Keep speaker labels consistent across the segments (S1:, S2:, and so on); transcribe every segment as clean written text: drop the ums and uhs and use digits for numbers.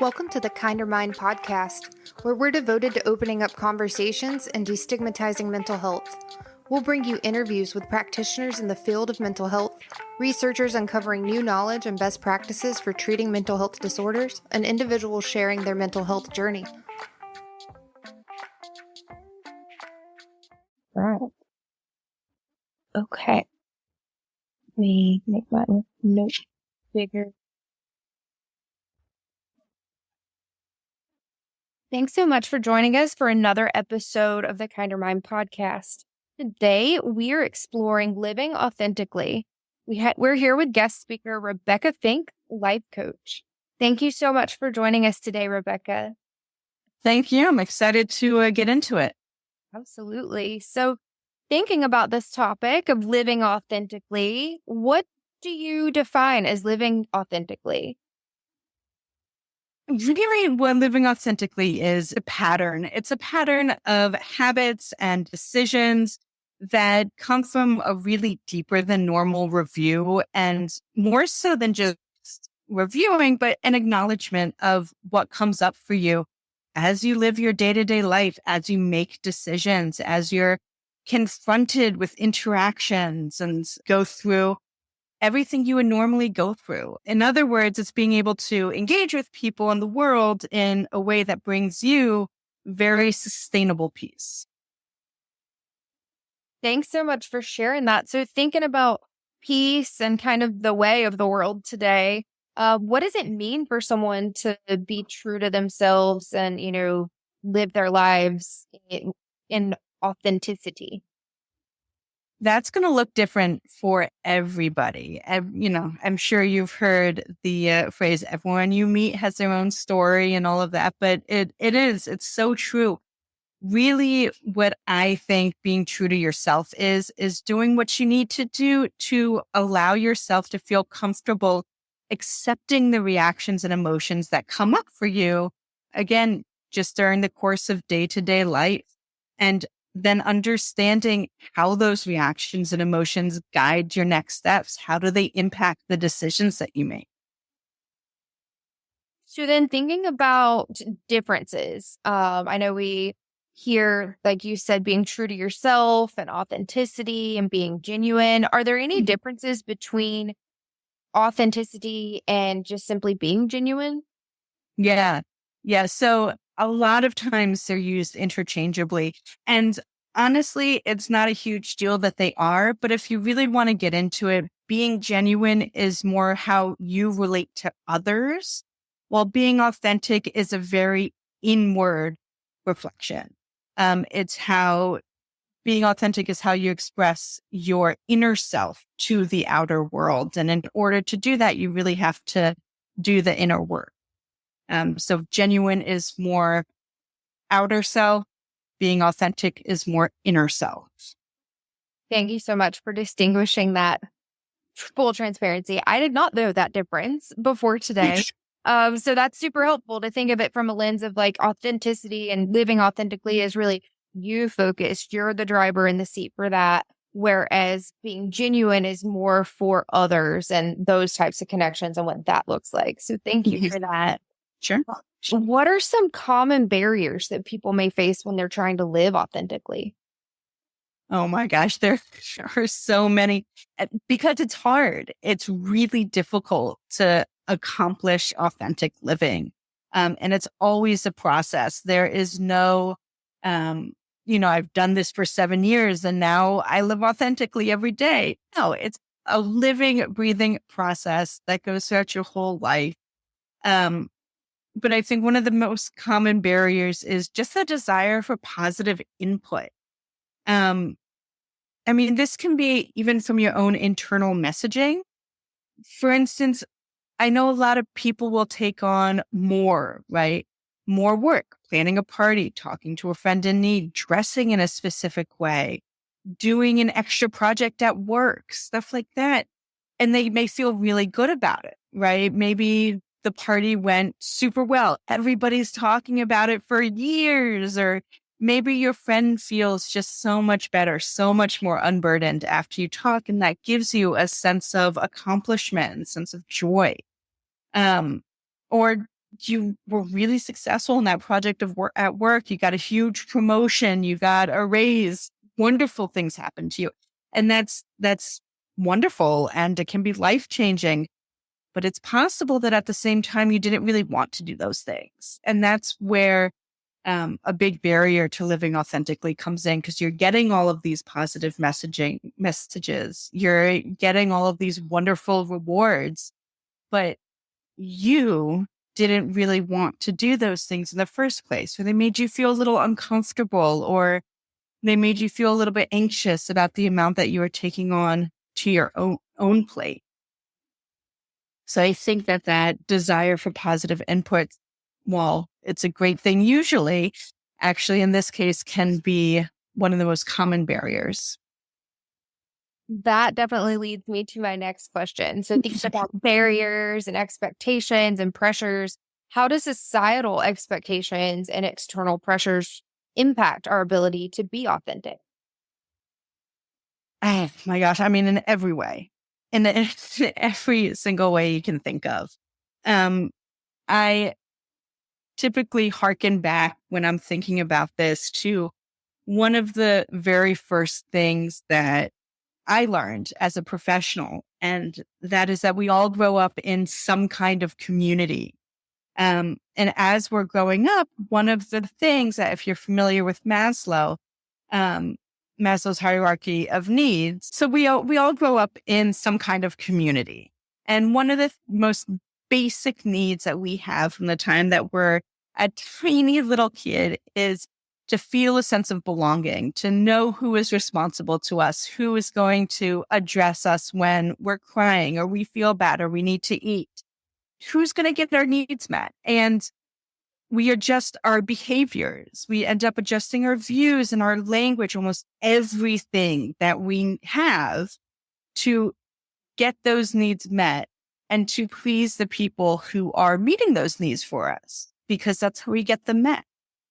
S1: Welcome to the Kinder Mind podcast, where we're devoted to opening up conversations and destigmatizing mental health. We'll bring you interviews with practitioners in the field of mental health, researchers uncovering new knowledge and best practices for treating mental health disorders, and individuals sharing their mental health journey.
S2: Right. Okay. Let me make my note bigger. Thanks so much for joining us for another episode of the Kinder Mind podcast. Today, we are exploring living authentically. We're here with guest speaker Rebecca Fink, life coach. Thank you so much for joining us today, Rebecca.
S3: Thank you. I'm excited to get into it.
S2: Absolutely. So, thinking about this topic of living authentically, what do you define as living authentically?
S3: Really, what living authentically is a pattern. It's a pattern of habits and decisions that come from a really deeper than normal review, and more so than just reviewing, but an acknowledgement of what comes up for you as you live your day-to-day life, as you make decisions, as you're confronted with interactions and go through everything you would normally go through. In other words, it's being able to engage with people in the world in a way that brings you very sustainable peace.
S2: Thanks so much for sharing that. So thinking about peace and kind of the way of the world today, what does it mean for someone to be true to themselves and, live their lives in authenticity?
S3: That's going to look different for everybody. I'm sure you've heard the phrase, everyone you meet has their own story and all of that, but it's so true. Really, what I think being true to yourself is doing what you need to do to allow yourself to feel comfortable accepting the reactions and emotions that come up for you, again, just during the course of day-to-day life. And then understanding how those reactions and emotions guide your next steps. How do they impact the decisions that you make?
S2: So then thinking about differences, I know we hear, like you said, being true to yourself and authenticity and being genuine. Are there any differences between authenticity and just simply being genuine?
S3: Yeah. So a lot of times they're used interchangeably. And honestly, it's not a huge deal that they are. But if you really want to get into it, being genuine is more how you relate to others, while being authentic is a very inward reflection. It's how being authentic is how you express your inner self to the outer world. And in order to do that, you really have to do the inner work. So genuine is more outer self. Being authentic is more inner self.
S2: Thank you so much for distinguishing that. Full transparency. I did not know that difference before today. So that's super helpful to think of it from a lens of like authenticity and living authentically is really you focused. You're the driver in the seat for that. Whereas being genuine is more for others and those types of connections and what that looks like. So thank you for that.
S3: Sure.
S2: What are some common barriers that people may face when they're trying to live authentically?
S3: Oh my gosh, there are so many because it's hard. It's really difficult to accomplish authentic living. And it's always a process. There is no, I've done this for 7 years and now I live authentically every day. No, it's a living, breathing process that goes throughout your whole life. But I think one of the most common barriers is just the desire for positive input. This can be even from your own internal messaging. For instance, I know a lot of people will take on more, right? More work, planning a party, talking to a friend in need, dressing in a specific way, doing an extra project at work, stuff like that. And they may feel really good about it, right? Maybe the party went super well. Everybody's talking about it for years, or maybe your friend feels just so much better, so much more unburdened after you talk. And that gives you a sense of accomplishment and sense of joy. Or you were really successful in that project of work at work. You got a huge promotion, you got a raise, wonderful things happen to you. And that's wonderful. And it can be life-changing, but it's possible that at the same time, you didn't really want to do those things. And that's where a big barrier to living authentically comes in, because you're getting all of these positive messages. You're getting all of these wonderful rewards, but you didn't really want to do those things in the first place, or they made you feel a little uncomfortable, or they made you feel a little bit anxious about the amount that you were taking on to your own plate. So I think that desire for positive input, while it's a great thing usually, actually in this case can be one of the most common barriers.
S2: That definitely leads me to my next question. So things about barriers and expectations and pressures. How does societal expectations and external pressures impact our ability to be authentic?
S3: Oh my gosh. I mean, in every way, in every single way you can think of. I typically hearken back when I'm thinking about this to one of the very first things that I learned as a professional, and that is that we all grow up in some kind of community. And as we're growing up, one of the things that, if you're familiar with Maslow's hierarchy of needs, so we all grow up in some kind of community. And one of the most basic needs that we have from the time that we're a tiny little kid is to feel a sense of belonging, to know who is responsible to us, who is going to address us when we're crying or we feel bad or we need to eat, who's going to get our needs met. And we adjust our behaviors. We end up adjusting our views and our language, almost everything that we have, to get those needs met and to please the people who are meeting those needs for us, because that's how we get them met,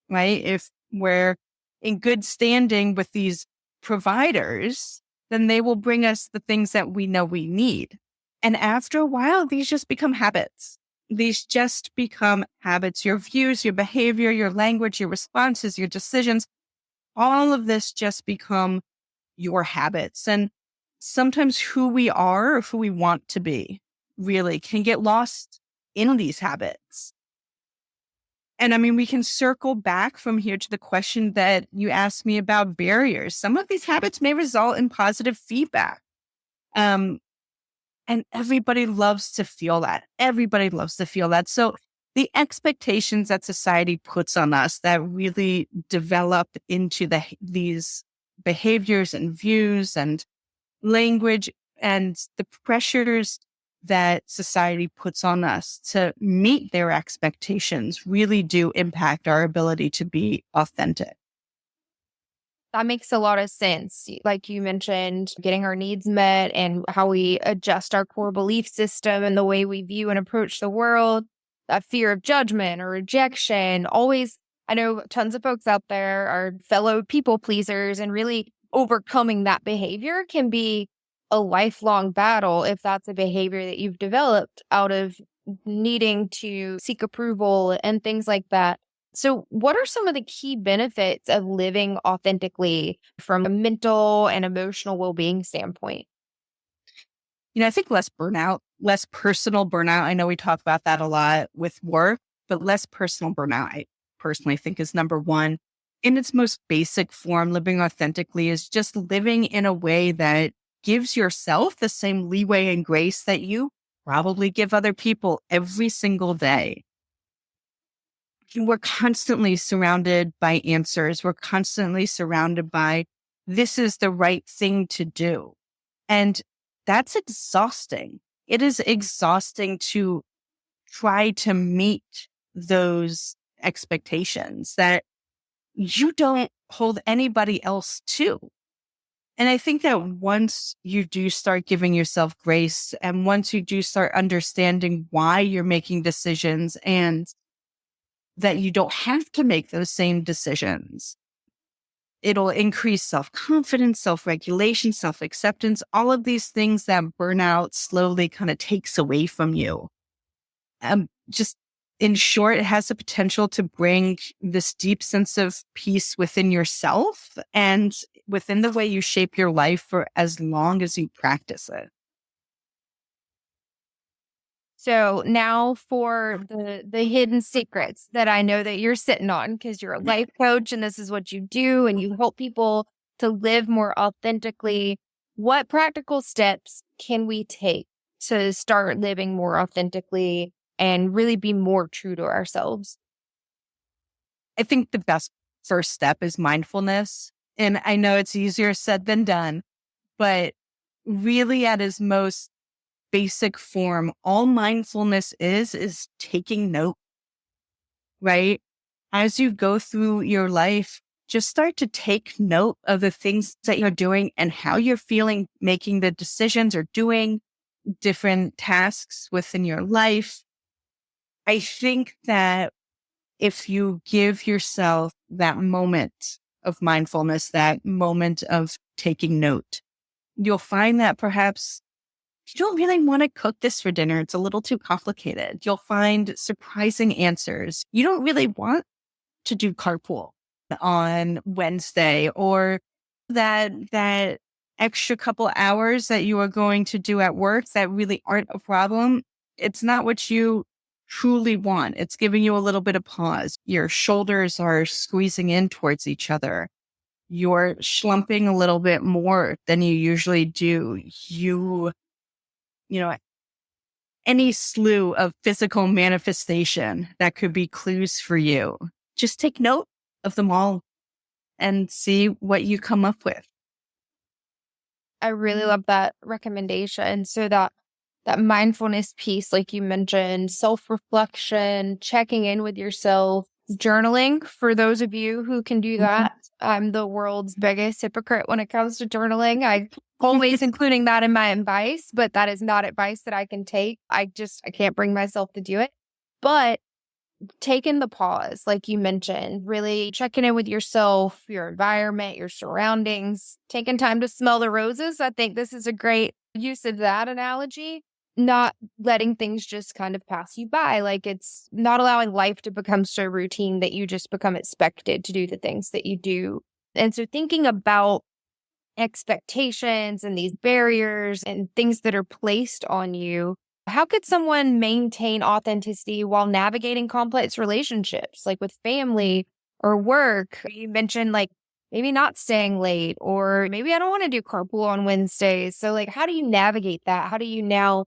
S3: right? If we're in good standing with these providers, then they will bring us the things that we know we need. And after a while, these just become habits. These just become habits. Your views, your behavior, your language, your responses, your decisions, all of this just become your habits. And sometimes who we are or who we want to be really can get lost in these habits. And I mean, we can circle back from here to the question that you asked me about barriers. Some of these habits may result in positive feedback. And everybody loves to feel that. Everybody loves to feel that. So the expectations that society puts on us that really develop into these behaviors and views and language, and the pressures that society puts on us to meet their expectations really do impact our ability to be authentic.
S2: That makes a lot of sense. Like you mentioned, getting our needs met and how we adjust our core belief system and the way we view and approach the world, that fear of judgment or rejection. Always, I know tons of folks out there are fellow people pleasers, and really overcoming that behavior can be a lifelong battle if that's a behavior that you've developed out of needing to seek approval and things like that. So what are some of the key benefits of living authentically from a mental and emotional well-being standpoint?
S3: I think less burnout, less personal burnout. I know we talk about that a lot with work, but less personal burnout, I personally think, is number one. In its most basic form, living authentically is just living in a way that gives yourself the same leeway and grace that you probably give other people every single day. We're constantly surrounded by answers. We're constantly surrounded by, this is the right thing to do. And that's exhausting. It is exhausting to try to meet those expectations that you don't hold anybody else to. And I think that once you do start giving yourself grace, and once you do start understanding why you're making decisions and that you don't have to make those same decisions, It'll increase self-confidence, self-regulation, self-acceptance, all of these things that burnout slowly kind of takes away from you. Just in short, it has the potential to bring this deep sense of peace within yourself and within the way you shape your life for as long as you practice it.
S2: So now for the hidden secrets that I know that you're sitting on, because you're a life coach and this is what you do and you help people to live more authentically. What practical steps can we take to start living more authentically and really be more true to ourselves?
S3: I think the best first step is mindfulness. And I know it's easier said than done, but really at its most basic form, all mindfulness is taking note, right? As you go through your life, just start to take note of the things that you're doing and how you're feeling, making the decisions or doing different tasks within your life. I think that if you give yourself that moment of mindfulness, that moment of taking note, you'll find that perhaps you don't really want to cook this for dinner. It's a little too complicated. You'll find surprising answers. You don't really want to do carpool on Wednesday, or that extra couple hours that you are going to do at work that really aren't a problem. It's not what you truly want. It's giving you a little bit of pause. Your shoulders are squeezing in towards each other. You're slumping a little bit more than you usually do. You know, any slew of physical manifestation that could be clues for you. Just take note of them all and see what you come up with.
S2: I really love that recommendation. So that mindfulness piece, like you mentioned, self-reflection, checking in with yourself, journaling for those of you who can do that. I'm the world's biggest hypocrite when it comes to journaling. I always including that in my advice, but that is not advice that I can take. I can't bring myself to do it. But taking the pause, like you mentioned, really checking in with yourself, your environment, your surroundings, taking time to smell the roses. I think this is a great use of that analogy. Not letting things just kind of pass you by. Like it's not allowing life to become so routine that you just become expected to do the things that you do. And so thinking about expectations and these barriers and things that are placed on you, how could someone maintain authenticity while navigating complex relationships, like with family or work? You mentioned like maybe not staying late, or maybe I don't want to do carpool on Wednesdays. So like, how do you navigate that? How do you now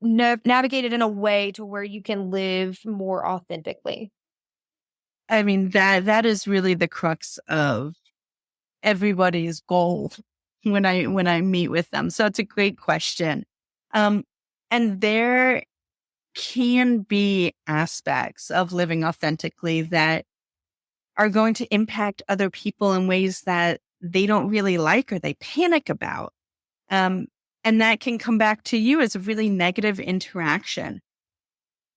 S2: navigate it in a way to where you can live more authentically?
S3: I mean, that is really the crux of everybody's goal when I meet with them. So it's a great question. And there can be aspects of living authentically that are going to impact other people in ways that they don't really like or they panic about. And that can come back to you as a really negative interaction.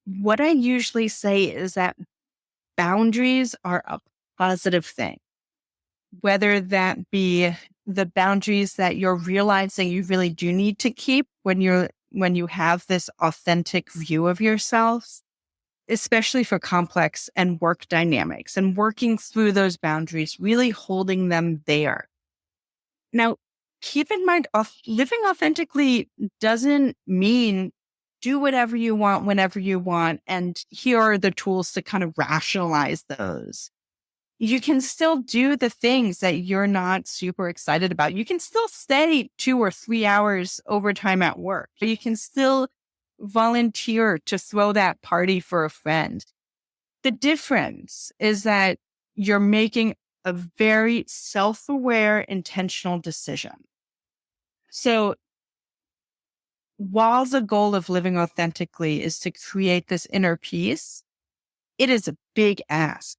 S3: What I usually say is that boundaries are a positive thing, whether that be the boundaries that you're realizing you really do need to keep when you have this authentic view of yourself, especially for complex and work dynamics, and working through those boundaries, really holding them there. Now, keep in mind, living authentically doesn't mean do whatever you want whenever you want. And here are the tools to kind of rationalize those. You can still do the things that you're not super excited about. You can still stay 2 or 3 hours overtime at work. You can still volunteer to throw that party for a friend. The difference is that you're making a very self-aware, intentional decision. So while the goal of living authentically is to create this inner peace, it is a big ask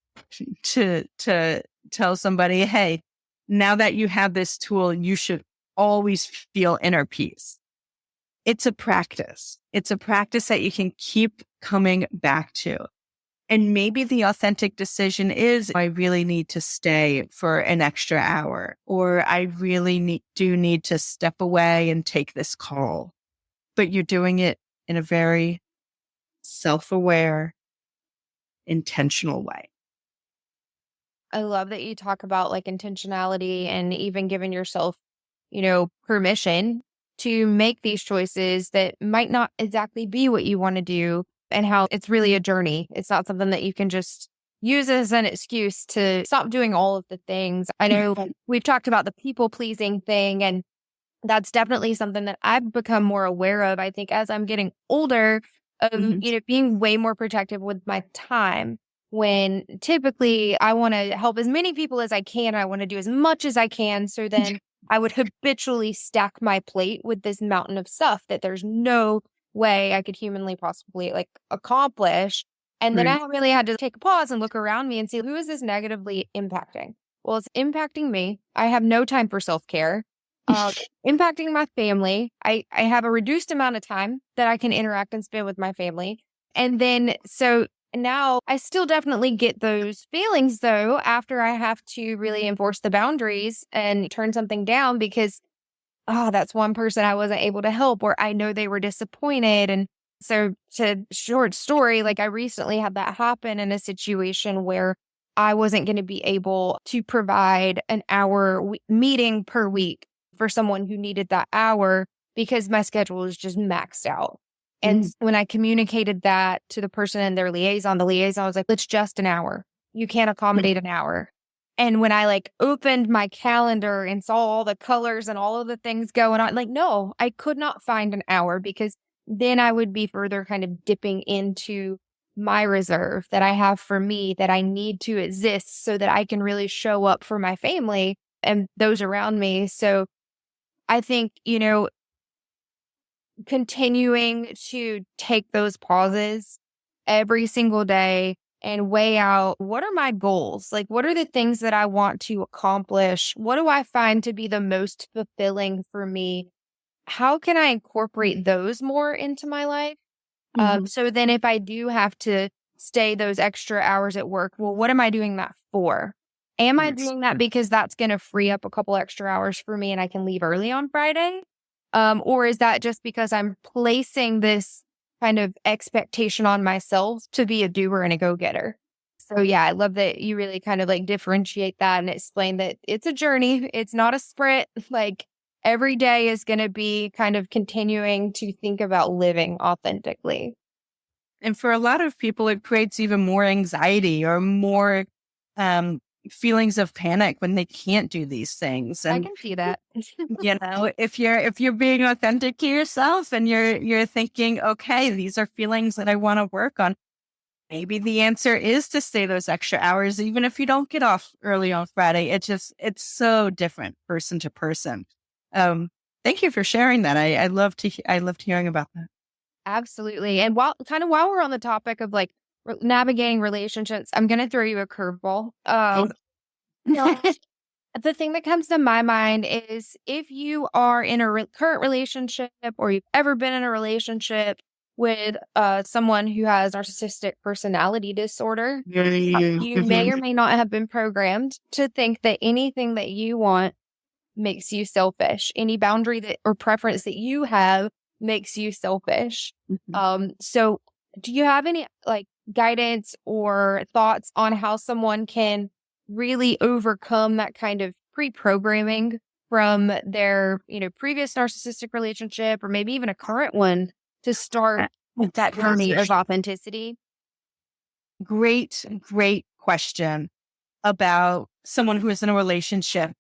S3: to tell somebody, hey, now that you have this tool, you should always feel inner peace. It's a practice. It's a practice that you can keep coming back to. And maybe the authentic decision is, I really need to stay for an extra hour, or I really do need to step away and take this call. But you're doing it in a very self-aware, intentional way.
S2: I love that you talk about like intentionality and even giving yourself, permission to make these choices that might not exactly be what you want to do, and how it's really a journey. It's not something that you can just use as an excuse to stop doing all of the things. I know we've talked about the people pleasing thing, and that's definitely something that I've become more aware of, I think, as I'm getting older, of, being way more protective with my time. When typically I want to help as many people as I can, I want to do as much as I can. So then I would habitually stack my plate with this mountain of stuff that there's no way I could humanly possibly like accomplish. And then
S3: Right.
S2: I really had to take a pause and look around me and see, who is this negatively impacting? Well, it's impacting me. I have no time for self-care. Impacting my family. I have a reduced amount of time that I can interact and spend with my family. And then, so now I still definitely get those feelings though, after I have to really enforce the boundaries and turn something down because, that's one person I wasn't able to help, or I know they were disappointed. And so, to short story, like I recently had that happen in a situation where I wasn't going to be able to provide an hour meeting per week for someone who needed that hour because my schedule is just maxed out. And when I communicated that to the person and their liaison, the liaison was like, it's just an hour. You can't accommodate an hour. And when I like opened my calendar and saw all the colors and all of the things going on, like, no, I could not find an hour, because then I would be further kind of dipping into my reserve that I have for me, that I need to exist so that I can really show up for my family and those around me. So I think, continuing to take those pauses every single day and weigh out, what are my goals? Like, what are the things that I want to accomplish? What do I find to be the most fulfilling for me? How can I incorporate those more into my life? So then if I do have to stay those extra hours at work, well, what am I doing that for? Am I doing that because that's going to free up a couple extra hours for me and I can leave early on Friday? Or is that just because I'm placing this kind of expectation on myself to be a doer and a go-getter? So yeah, I love that you really kind of like differentiate that and explain that it's a journey. It's not a sprint. Like, every day is going to be kind of continuing to think about living authentically.
S3: And for a lot of people, it creates even more anxiety or more feelings of panic when they can't do these things.
S2: I
S3: And
S2: can see that.
S3: if you're being authentic to yourself and you're thinking, okay, these are feelings that I want to work on, maybe the answer is to stay those extra hours, even if you don't get off early on Friday. It's so different person to person. Thank you for sharing that. I loved hearing about that.
S2: Absolutely. And while we're on the topic of like navigating relationships, I'm going to throw you a curveball. The thing that comes to my mind is, if you are in a current relationship, or you've ever been in a relationship with someone who has narcissistic personality disorder, you may or may not have been programmed to think that anything that you want makes you selfish. Any boundary that or preference that you have makes you selfish. So do you have any like guidance or thoughts on how someone can really overcome that kind of pre-programming from their, previous narcissistic relationship, or maybe even a current one, to start with that journey of authenticity?
S3: Great question about someone who is in a relationship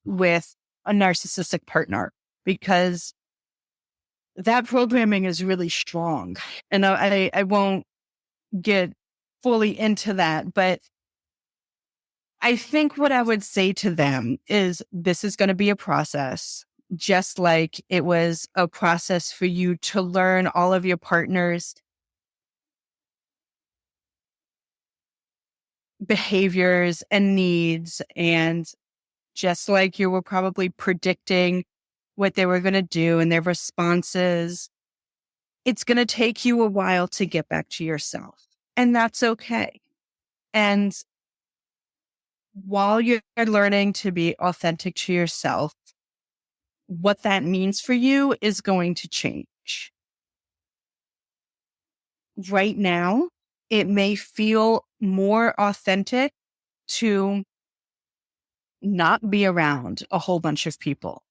S3: with a narcissistic partner, because that programming is really strong. And I won't get fully into that, but I think what I would say to them is, this is going to be a process, just like it was a process for you to learn all of your partner's behaviors and needs. And just like you were probably predicting what they were going to do and their responses, it's going to take you a while to get back to yourself. And that's okay. And while you're learning to be authentic to yourself, what that means for you is going to change. Right now, it may feel more authentic to not be around a whole bunch of people.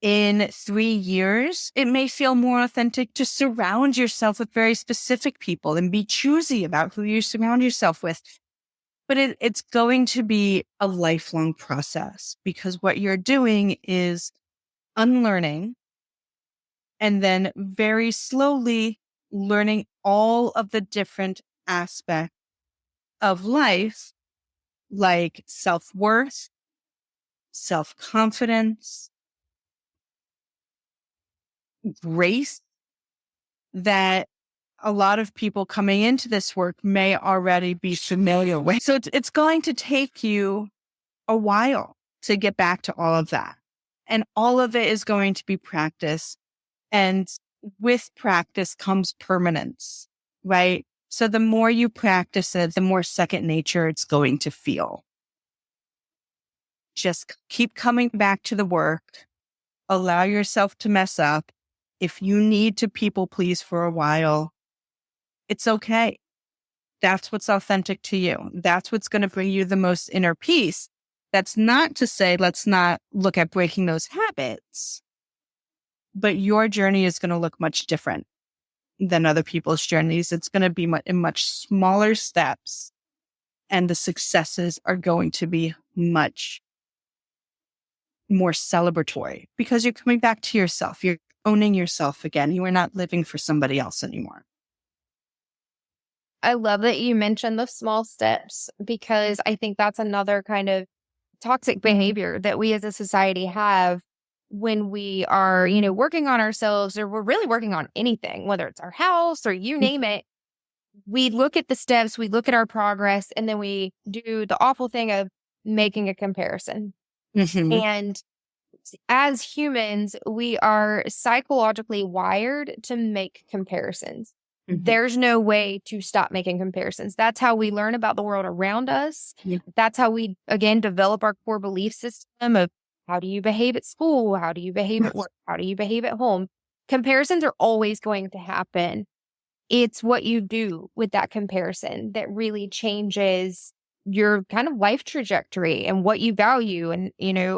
S3: In 3 years, it may feel more authentic to surround yourself with very specific people and be choosy about who you surround yourself with. But it's going to be a lifelong process, because what you're doing is unlearning and then very slowly learning all of the different aspects of life, like self-worth, self-confidence, grace, that a lot of people coming into this work may already be familiar with. So it's going to take you a while to get back to all of that. And all of it is going to be practice. And with practice comes permanence, right? So the more you practice it, the more second nature it's going to feel. Just keep coming back to the work. Allow yourself to mess up. If you need to people please for a while, it's okay. That's what's authentic to you. That's what's going to bring you the most inner peace. That's not to say let's not look at breaking those habits, but your journey is going to look much different than other people's journeys. It's going to be in much smaller steps, and the successes are going to be much more celebratory because you're coming back to yourself. You're owning yourself again. You are not living for somebody else anymore.
S2: I love that you mentioned the small steps, because I think that's another kind of toxic behavior that we as a society have when we are, working on ourselves, or we're really working on anything, whether it's our house or you name it. We look at the steps, we look at our progress, and then we do the awful thing of making a comparison.
S3: Mm-hmm.
S2: And as humans, we are psychologically wired to make comparisons. Mm-hmm. There's no way to stop making comparisons. That's how we learn about the world around us. Yeah. That's how we, again, develop our core belief system of how do you behave at school? How do you behave at work? How do you behave at home? Comparisons are always going to happen. It's what you do with that comparison that really changes your kind of life trajectory and what you value and,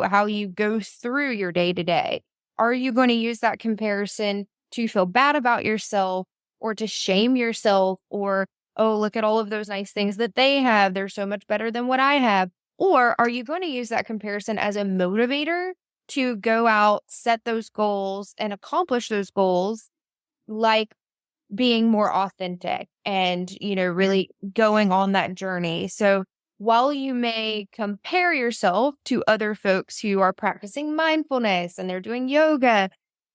S2: how you go through your day to day. Are you going to use that comparison to feel bad about yourself or to shame yourself or, oh, look at all of those nice things that they have. They're so much better than what I have. Or are you going to use that comparison as a motivator to go out, set those goals and accomplish those goals, like being more authentic and, really going on that journey? So while you may compare yourself to other folks who are practicing mindfulness and they're doing yoga,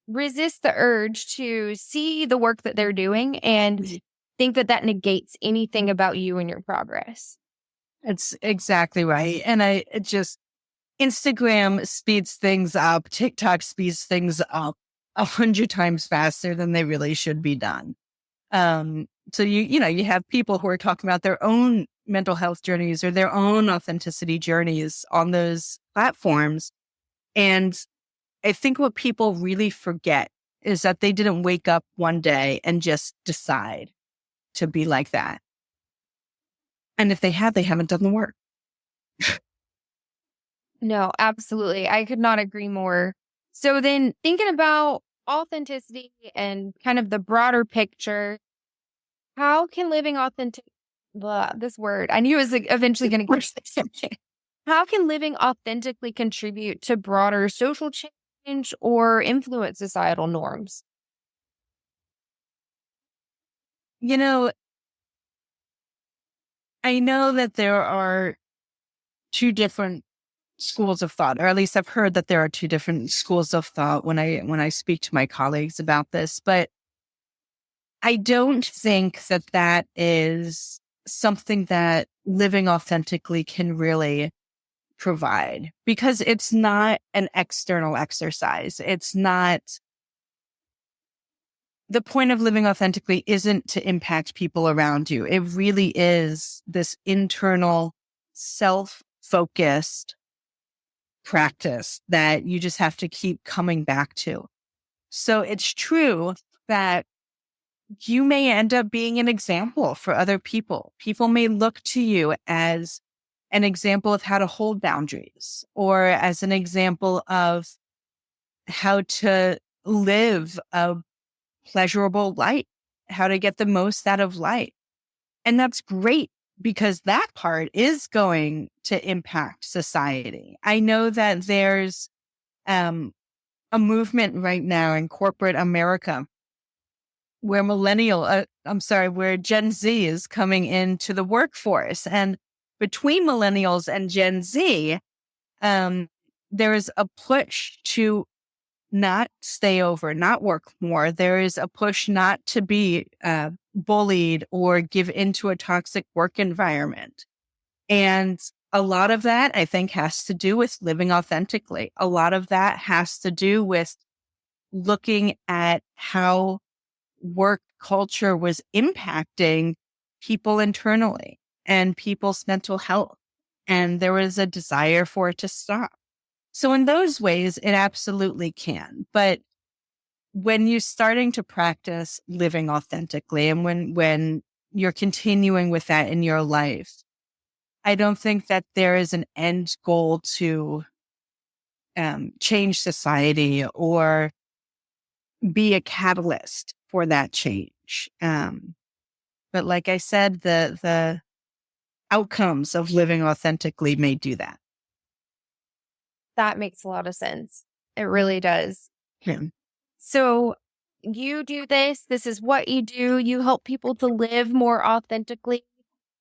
S2: resist the urge to see the work that they're doing and think that negates anything about you and your progress.
S3: It's exactly right. And Instagram speeds things up. TikTok speeds things up 100 times faster than they really should be done. So you have people who are talking about their own mental health journeys or their own authenticity journeys on those platforms. And I think what people really forget is that they didn't wake up one day and just decide to be like that. And if they have, they haven't done the work.
S2: No, absolutely. I could not agree more. So then thinking about authenticity and kind of the broader picture, how can living authentic, this word, I knew it was eventually going to get How can living authentically contribute to broader social change or influence societal norms?
S3: I know that there are two different schools of thought, or at least I've heard that there are two different schools of thought when I speak to my colleagues about this, but I don't think that is something that living authentically can really provide, because it's not an external exercise. It's not the point of living authentically isn't to impact people around you. It really is this internal self-focused practice that you just have to keep coming back to. So it's true that you may end up being an example for other people. People may look to you as an example of how to hold boundaries or as an example of how to live a pleasurable life, how to get the most out of life. And that's great because that part is going to impact society. I know that there's a movement right now in corporate America where where Gen Z is coming into the workforce. And between millennials and Gen Z, there is a push to not stay over, not work more. There is a push not to be bullied or give into a toxic work environment. And a lot of that, I think, has to do with living authentically. A lot of that has to do with looking at how work culture was impacting people internally and people's mental health. And there was a desire for it to stop. So in those ways, it absolutely can. But when you're starting to practice living authentically and when you're continuing with that in your life, I don't think that there is an end goal to change society or be a catalyst for that change. But like I said, the outcomes of living authentically may do that.
S2: That makes a lot of sense. It really does.
S3: Yeah.
S2: So you do this. This is what you do. You help people to live more authentically.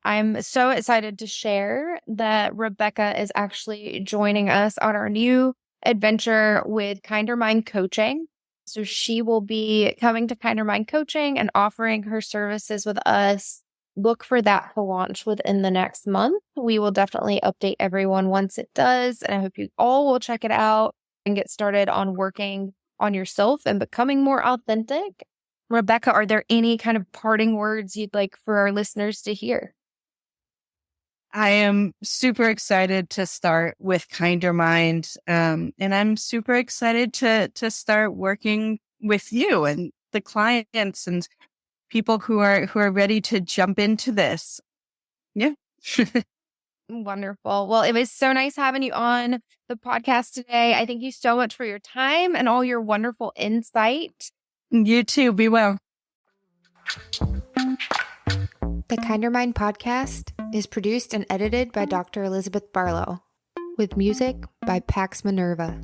S2: I'm so excited to share that Rebecca is actually joining us on our new adventure with Kinder Mind Coaching. So she will be coming to Kinder Mind Coaching and offering her services with us. Look for that to launch within the next month. We will definitely update everyone once it does. And I hope you all will check it out and get started on working on yourself and becoming more authentic. Rebecca, are there any kind of parting words you'd like for our listeners to hear?
S3: I am super excited to start with Kinder Mind. And I'm super excited to start working with you and the clients and people who are ready to jump into this. Yeah.
S2: Wonderful. Well, it was so nice having you on the podcast today. I thank you so much for your time and all your wonderful insight.
S3: You too. Be well.
S1: The Kinder Mind podcast is produced and edited by Dr. Elizabeth Barlow, with music by Pax Minerva.